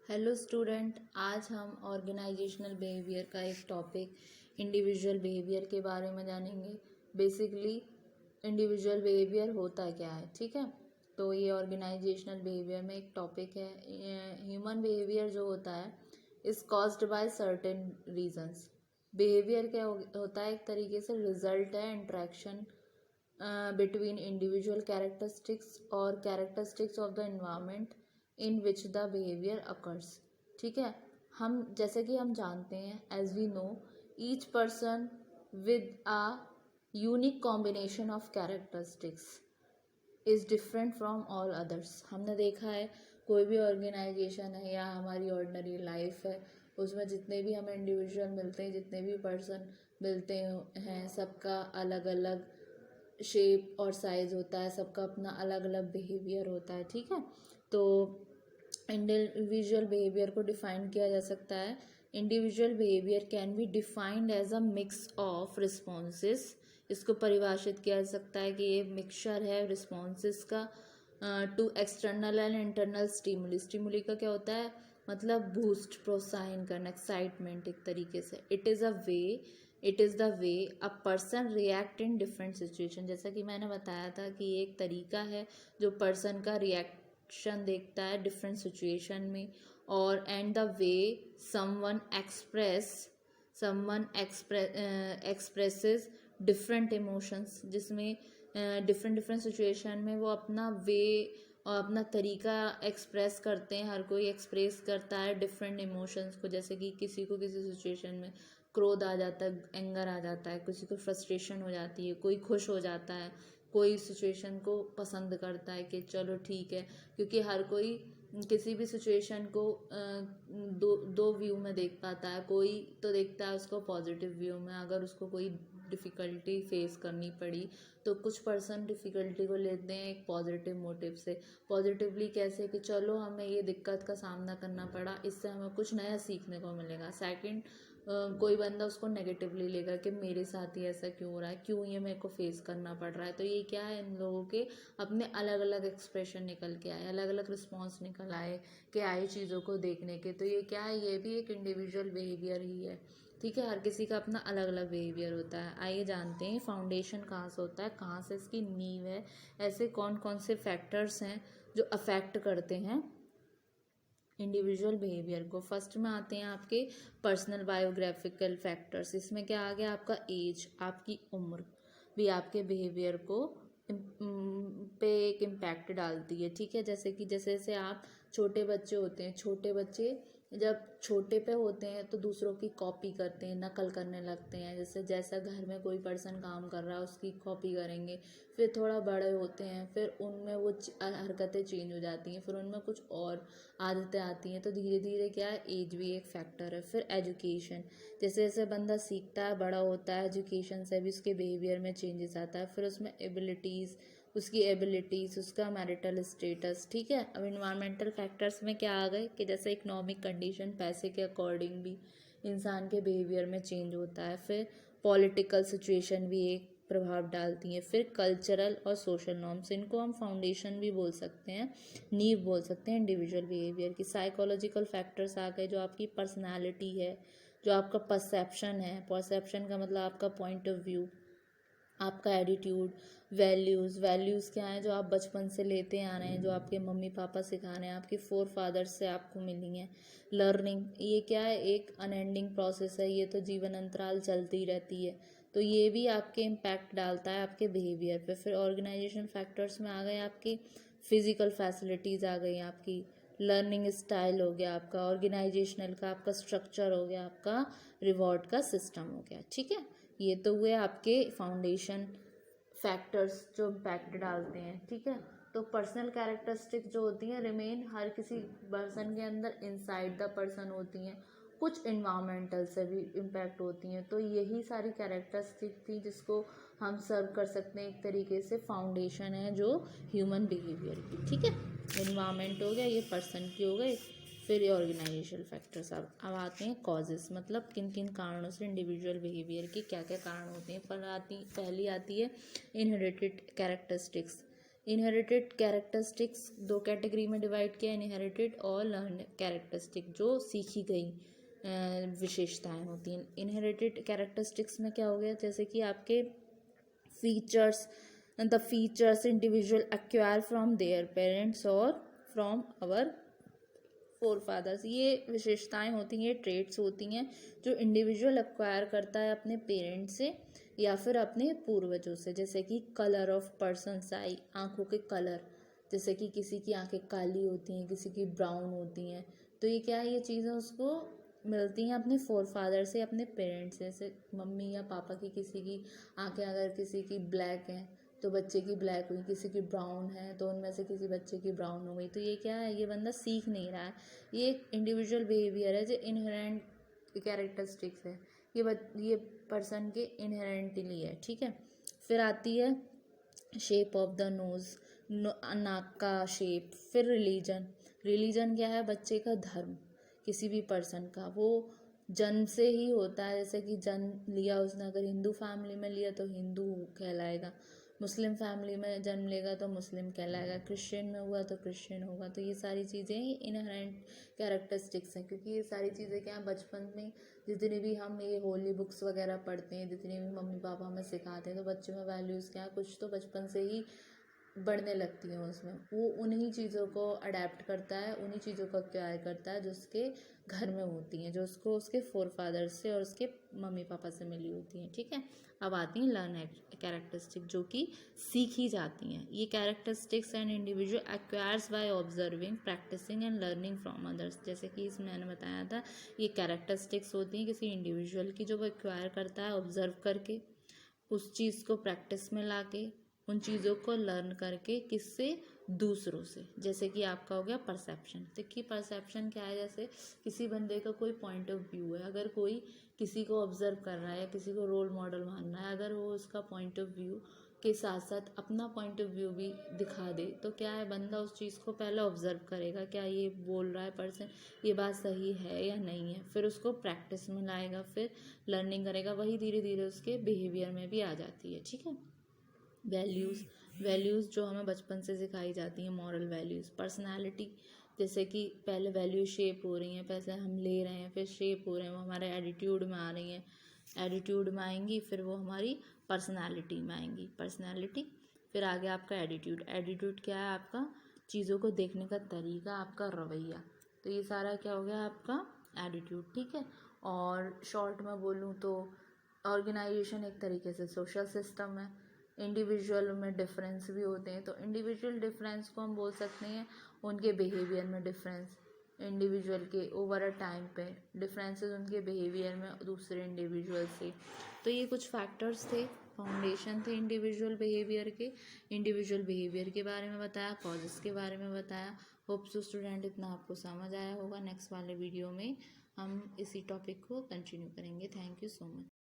Hello student, आज हम organisational behaviour का एक टॉपिक इंडिविजुअल बिहेवियर के बारे में जानेंगे। बेसिकली इंडिविजुअल बिहेवियर होता क्या है, ठीक है। तो ये ऑर्गेनाइजेशनल बिहेवियर में एक टॉपिक है। ह्यूमन बिहेवियर जो होता है is caused by certain reasons. Behaviour क्या होता है, एक तरीके से रिजल्ट है इंट्रैक्शन बिटवीन इंडिविजुअल कैरेक्टरिस्टिक्स और characteristics of the environment in which the behaviour occurs. ठीक है, हम जैसे कि हम जानते हैं, as we know, each person with a unique combination of characteristics is different from all others. हमने देखा है कोई भी ऑर्गेनाइजेशन है या हमारी ऑर्डिनरी लाइफ है, उसमें जितने भी हमें इंडिविजुअल मिलते हैं, जितने भी पर्सन मिलते हैं, सबका अलग अलग शेप और साइज़ होता है, सबका अपना अलग अलग बिहेवियर होता है, ठीक है। तो इंडिविजुअल बिहेवियर को डिफाइन किया जा सकता है। Individual behaviour can be defined as a mix of responses. इसको परिभाषित किया जा सकता है कि ये मिक्सचर है रिस्पॉन्सेस का to external and internal stimuli. Stimuli का क्या होता है, मतलब बूस्ट, प्रोत्साहन करना, एक्साइटमेंट एक तरीके से। It is the way a person react in different situation. जैसा कि मैंने बताया था कि एक तरीका है जो पर्सन का रिएक्शन देखता है डिफरेंट सिचुएशन में, और and the way someone expresses different emotions, जिसमें डिफरेंट डिफरेंट सिचुएशन में वो अपना वे और अपना तरीका एक्सप्रेस करते हैं। हर कोई एक्सप्रेस करता है डिफरेंट इमोशंस को। जैसे कि किसी को किसी सिचुएशन में क्रोध आ जाता है, एंगर आ जाता है, किसी को फ्रस्ट्रेशन हो जाती है, कोई खुश हो जाता है, कोई सिचुएशन को पसंद करता है कि चलो ठीक है, क्योंकि हर कोई किसी भी सिचुएशन को दो दो व्यू में देख पाता है। कोई तो देखता है उसको पॉजिटिव व्यू में, अगर उसको कोई डिफ़िकल्टी फेस करनी पड़ी तो कुछ पर्सन डिफ़िकल्टी को लेते हैं एक पॉजिटिव मोटिव से। पॉजिटिवली कैसे, कि चलो हमें ये दिक्कत का सामना करना पड़ा, इससे हमें कुछ नया सीखने को मिलेगा। सेकंड, कोई बंदा उसको नेगेटिवली लेगा कि मेरे साथ ही ऐसा क्यों हो रहा है, क्यों ये मेरे को फेस करना पड़ रहा है। तो ये क्या है, इन लोगों के अपने अलग अलग एक्सप्रेशन निकल के आए, अलग अलग रिस्पॉन्स निकल आए कि आए चीज़ों को देखने के। तो ये क्या है, ये भी एक इंडिविजुअल बिहेवियर ही है, ठीक है। हर किसी का अपना अलग अलग बिहेवियर होता है। आइए जानते हैं फाउंडेशन कहाँ से होता है, कहाँ से इसकी नींव है, ऐसे कौन कौन से फैक्टर्स हैं जो अफेक्ट करते हैं इंडिविजुअल बिहेवियर को। फर्स्ट में आते हैं आपके पर्सनल बायोग्राफिकल फैक्टर्स। इसमें क्या आ गया, आपका एज, आपकी उम्र भी आपके बिहेवियर को पे एक इम्पैक्ट डालती है, ठीक है। जैसे कि जैसे जैसे आप छोटे बच्चे होते हैं, छोटे बच्चे जब छोटे पे होते हैं तो दूसरों की कॉपी करते हैं, नकल करने लगते हैं। जैसे जैसा घर में कोई पर्सन काम कर रहा है उसकी कॉपी करेंगे। फिर थोड़ा बड़े होते हैं, फिर उनमें वो हरकतें चेंज हो जाती हैं, फिर उनमें कुछ और आदतें आती हैं। तो धीरे धीरे क्या है, एज भी एक फैक्टर है। फिर एजुकेशन, जैसे जैसे बंदा सीखता है, बड़ा होता है, एजुकेशन से भी उसके बिहेवियर में चेंजेस आता है। फिर उसमें उसकी एबिलिटीज़, उसका मैरिटल स्टेटस, ठीक है। अब इन्वायरमेंटल फैक्टर्स में क्या आ गए कि जैसे इकोनॉमिक कंडीशन, पैसे के अकॉर्डिंग भी इंसान के बिहेवियर में चेंज होता है। फिर पॉलिटिकल सिचुएशन भी एक प्रभाव डालती हैं। फिर कल्चरल और सोशल नॉर्म्स, इनको हम फाउंडेशन भी बोल सकते हैं, नींव बोल सकते हैं इंडिविजुअल बिहेवियर की। साइकोलॉजिकल फैक्टर्स आ गए, जो आपकी पर्सनालिटी है, जो आपका परसेप्शन है। परसेप्शन का मतलब आपका पॉइंट ऑफ व्यू, आपका एटीट्यूड, वैल्यूज़ क्या हैं जो आप बचपन से लेते आ रहे हैं, जो आपके मम्मी पापा सिखा रहे हैं, आपके फोर फादर्स से आपको मिली हैं। लर्निंग, ये क्या है, एक अनएंडिंग प्रोसेस है, ये तो जीवन अंतराल चलती रहती है। तो ये भी आपके इम्पैक्ट डालता है आपके बिहेवियर पे। फिर ऑर्गेनाइजेशन फैक्टर्स में आ गए आपकी फिजिकल फैसिलिटीज़, आ गई आपकी लर्निंग स्टाइल, हो गया आपका ऑर्गेनाइजेशनल का, आपका स्ट्रक्चर हो गया, आपका रिवॉर्ड का सिस्टम हो गया, ठीक है। ये तो हुए आपके फाउंडेशन फैक्टर्स जो इम्पैक्ट डालते हैं, ठीक है। तो पर्सनल कैरेक्टरिस्टिक जो होती हैं रिमेन हर किसी पर्सन के अंदर इनसाइड द पर्सन होती हैं, कुछ इन्वामेंटल से भी इम्पैक्ट होती हैं। तो यही सारी कैरेक्टरिस्टिक थी जिसको हम सर्व कर सकते हैं, एक तरीके से फाउंडेशन है जो ह्यूमन बिहेवियर की, ठीक है। इन्वामेंट हो गया, ये पर्सन की हो गई। फिर ये ऑर्गेनाइजेशनल फैक्टर्स। अब आते हैं कॉजेस, मतलब किन किन कारणों से इंडिविजुअल बिहेवियर के क्या क्या कारण होते हैं। पहली आती है इनहेरिटेड कैरेक्टरिस्टिक्स। इनहेरिटेड कैरेक्टरिस्टिक्स दो कैटेगरी में डिवाइड किया, इनहेरिटेड और लर्न कैरेक्टरिस्टिक, जो सीखी गई विशेषताएं होती हैं। इनहेरिटेड कैरेक्टरिस्टिक्स में क्या हो गया, जैसे कि आपके features, the features individual acquire from their parents और फ्रॉम आवर फोर फादर्स, ये विशेषताएं होती हैं, ये ट्रेट्स होती हैं जो इंडिविजुअल एक्वायर करता है अपने पेरेंट्स से या फिर अपने पूर्वजों से। जैसे कि कलर ऑफ पर्सनस आई, आँखों के कलर, जैसे कि किसी की आंखें काली होती हैं, किसी की ब्राउन होती हैं, तो ये क्या है, ये चीज़ें उसको मिलती हैं अपने फोर फादर से, अपने पेरेंट्स से। जैसे मम्मी या पापा की किसी की आंखें अगर किसी की ब्लैक हैं तो बच्चे की ब्लैक हुई, किसी की ब्राउन है तो उनमें से किसी बच्चे की ब्राउन हो गई। तो ये क्या है, ये बंदा सीख नहीं रहा है, ये एक इंडिविजुअल बिहेवियर है जो इनहेरेंट कैरेक्टरिस्टिक्स है, ये पर्सन के इनहेरेंटली है, ठीक है। फिर आती है शेप ऑफ द नोज़, नाक का शेप। फिर रिलीजन, रिलीजन क्या है, बच्चे का धर्म, किसी भी पर्सन का, वो जन्म से ही होता है। जैसे कि जन्म लिया उसने अगर हिंदू फैमिली में लिया तो हिंदू कहलाएगा, मुस्लिम फैमिली में जन्म लेगा तो मुस्लिम कहलाएगा, क्रिश्चियन में हुआ तो क्रिश्चियन होगा। तो ये सारी चीज़ें ही इनहेरेंट कैरेक्टरिस्टिक्स हैं, क्योंकि ये सारी चीज़ें क्या हैं, बचपन में जितनी भी हम ये होली बुक्स वगैरह पढ़ते हैं, जितनी भी मम्मी पापा हमें सिखाते हैं, तो बच्चों में वैल्यूज़ क्या है, कुछ तो बचपन से ही बढ़ने लगती हैं उसमें। वो उन्हीं चीज़ों को अडेप्ट करता है, उन्हीं चीज़ों का क्यार करता है जो उसके घर में होती हैं, जो उसको उसके फोर फादर से और उसके मम्मी पापा से मिली होती हैं, ठीक है। अब आती हैं लर्न कैरेक्टरिस्टिक, जो कि सीखी जाती हैं। ये characteristics and individual acquires by observing, practising and learning from others. जैसे कि इसमें मैंने बताया था, ये कैरेक्टरिस्टिक्स होती हैं किसी इंडिविजुअल की, जो वो एक्वायर करता है ऑब्जर्व करके, उस चीज़ को प्रैक्टिस में लाके, उन चीज़ों को लर्न करके, किससे, दूसरों से। जैसे कि आपका हो गया परसेप्शन। देखिए परसेप्शन क्या है, जैसे किसी बंदे का कोई पॉइंट ऑफ व्यू है, अगर कोई किसी को ऑब्जर्व कर रहा है या किसी को रोल मॉडल मान रहा है, अगर वो उसका पॉइंट ऑफ व्यू के साथ साथ अपना पॉइंट ऑफ व्यू भी दिखा दे, तो क्या है, बंदा उस चीज़ को पहले ऑब्जर्व करेगा, क्या ये बोल रहा है पर्सन, ये बात सही है या नहीं है, फिर उसको प्रैक्टिस में लाएगा, फिर लर्निंग करेगा, वही धीरे धीरे उसके बिहेवियर में भी आ जाती है, ठीक है। वैल्यूज़, वैल्यूज़ जो हमें बचपन से सिखाई जाती हैं, मॉरल वैल्यूज़। पर्सनालिटी, जैसे कि पहले वैल्यू शेप हो रही हैं, पहले हम ले रहे हैं, फिर शेप हो रहे हैं, वो हमारे एटीट्यूड में आ रही हैं, एटीट्यूड में आएंगी, फिर वो हमारी पर्सनालिटी में आएंगी, पर्सनालिटी। फिर आगे आपका एटीट्यूड, एटीट्यूड क्या है, आपका चीज़ों को देखने का तरीका, आपका रवैया। तो ये सारा क्या हो गया, आपका एटीट्यूड, ठीक है। और शॉर्ट में बोलूँ तो ऑर्गेनाइजेशन एक तरीके से सोशल सिस्टम है। इंडिविजुअल में डिफरेंस भी होते हैं, तो इंडिविजुअल डिफरेंस को हम बोल सकते हैं उनके बिहेवियर में डिफरेंस, इंडिविजुअल के ओवर अ टाइम पे डिफरेंसेस उनके बिहेवियर में दूसरे इंडिविजुअल से। तो ये कुछ फैक्टर्स थे, फाउंडेशन थे इंडिविजुअल बिहेवियर के। इंडिविजुअल बिहेवियर के बारे में बताया, कॉजेस के बारे में बताया। होप सो स्टूडेंट इतना आपको समझ आया होगा। नेक्स्ट वाले वीडियो में हम इसी टॉपिक को कंटिन्यू करेंगे। Thank you so much.